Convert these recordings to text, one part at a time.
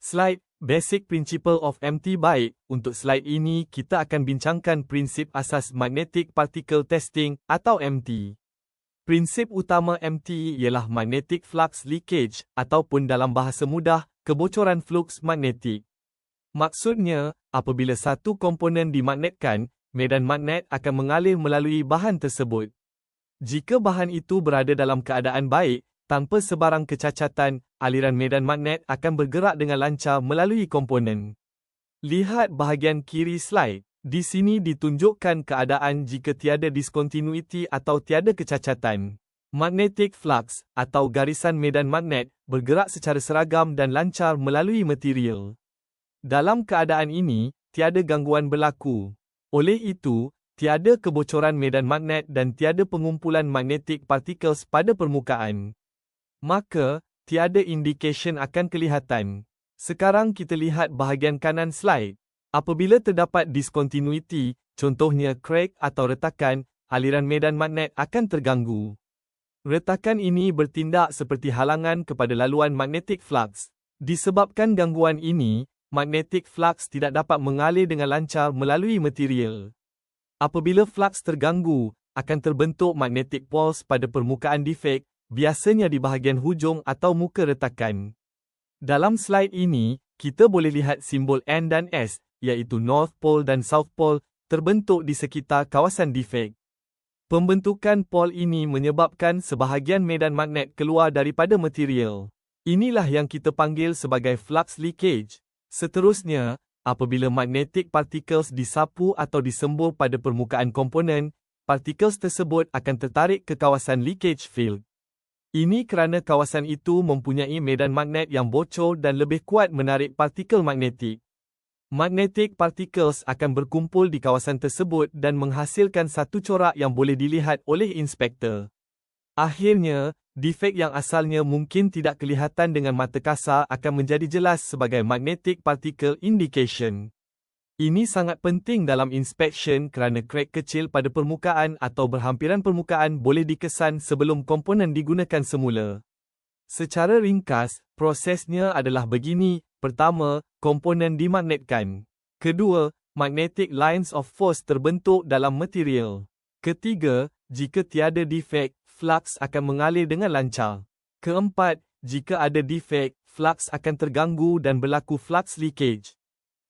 Slide Basic Principle of MT. Baik, untuk slide ini kita akan bincangkan prinsip asas Magnetic Particle Testing atau MT. Prinsip utama MT ialah Magnetic Flux Leakage ataupun dalam bahasa mudah, kebocoran fluks magnetik. Maksudnya, apabila satu komponen dimagnetkan, medan magnet akan mengalir melalui bahan tersebut. Jika bahan itu berada dalam keadaan baik, tanpa sebarang kecacatan, aliran medan magnet akan bergerak dengan lancar melalui komponen. Lihat bahagian kiri slide. Di sini ditunjukkan keadaan jika tiada discontinuity atau tiada kecacatan. Magnetic flux atau garisan medan magnet bergerak secara seragam dan lancar melalui material. Dalam keadaan ini, tiada gangguan berlaku. Oleh itu, tiada kebocoran medan magnet dan tiada pengumpulan magnetic particles pada permukaan. Maka, tiada indication akan kelihatan. Sekarang kita lihat bahagian kanan slide. Apabila terdapat discontinuity, contohnya crack atau retakan, aliran medan magnet akan terganggu. Retakan ini bertindak seperti halangan kepada laluan magnetic flux. Disebabkan gangguan ini, magnetic flux tidak dapat mengalir dengan lancar melalui material. Apabila flux terganggu, akan terbentuk magnetic poles pada permukaan defek, biasanya di bahagian hujung atau muka retakan. Dalam slide ini, kita boleh lihat simbol N dan S, iaitu North Pole dan South Pole, terbentuk di sekitar kawasan defek. Pembentukan pole ini menyebabkan sebahagian medan magnet keluar daripada material. Inilah yang kita panggil sebagai flux leakage. Seterusnya, apabila magnetic particles disapu atau disembur pada permukaan komponen, particles tersebut akan tertarik ke kawasan leakage field. Ini kerana kawasan itu mempunyai medan magnet yang bocor dan lebih kuat menarik partikel magnetik. Magnetic particles akan berkumpul di kawasan tersebut dan menghasilkan satu corak yang boleh dilihat oleh inspektor. Akhirnya, defek yang asalnya mungkin tidak kelihatan dengan mata kasar akan menjadi jelas sebagai magnetic particle indication. Ini sangat penting dalam inspection kerana crack kecil pada permukaan atau berhampiran permukaan boleh dikesan sebelum komponen digunakan semula. Secara ringkas, prosesnya adalah begini. Pertama, komponen dimagnetkan. Kedua, magnetic lines of force terbentuk dalam material. Ketiga, jika tiada defek, flux akan mengalir dengan lancar. Keempat, jika ada defek, flux akan terganggu dan berlaku flux leakage.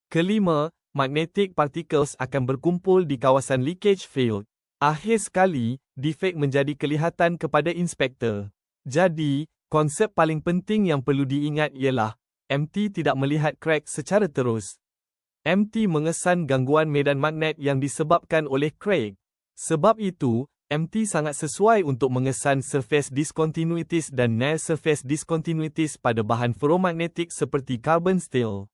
Kelima, magnetic particles akan berkumpul di kawasan leakage field. Akhir sekali, defek menjadi kelihatan kepada inspektor. Jadi, konsep paling penting yang perlu diingat ialah MT tidak melihat crack secara terus. MT mengesan gangguan medan magnet yang disebabkan oleh crack. Sebab itu, MT sangat sesuai untuk mengesan surface discontinuities dan near surface discontinuities pada bahan ferromagnetik seperti carbon steel.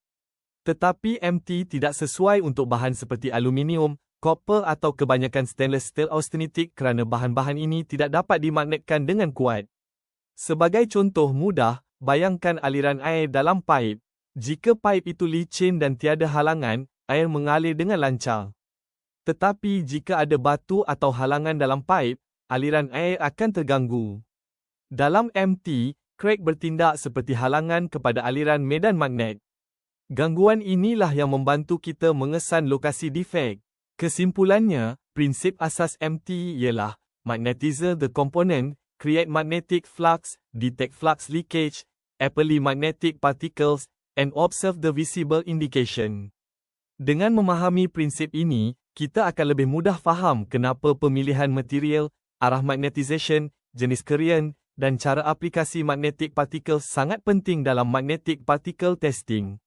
Tetapi MT tidak sesuai untuk bahan seperti aluminium, copper atau kebanyakan stainless steel austenitic kerana bahan-bahan ini tidak dapat dimagnetkan dengan kuat. Sebagai contoh mudah, bayangkan aliran air dalam paip. Jika paip itu licin dan tiada halangan, air mengalir dengan lancar. Tetapi jika ada batu atau halangan dalam paip, aliran air akan terganggu. Dalam MT, crack bertindak seperti halangan kepada aliran medan magnet. Gangguan inilah yang membantu kita mengesan lokasi defek. Kesimpulannya, prinsip asas MT ialah magnetize the component, create magnetic flux, detect flux leakage, apply magnetic particles, and observe the visible indication. Dengan memahami prinsip ini, kita akan lebih mudah faham kenapa pemilihan material, arah magnetization, jenis kerien, dan cara aplikasi magnetic particles sangat penting dalam magnetic particle testing.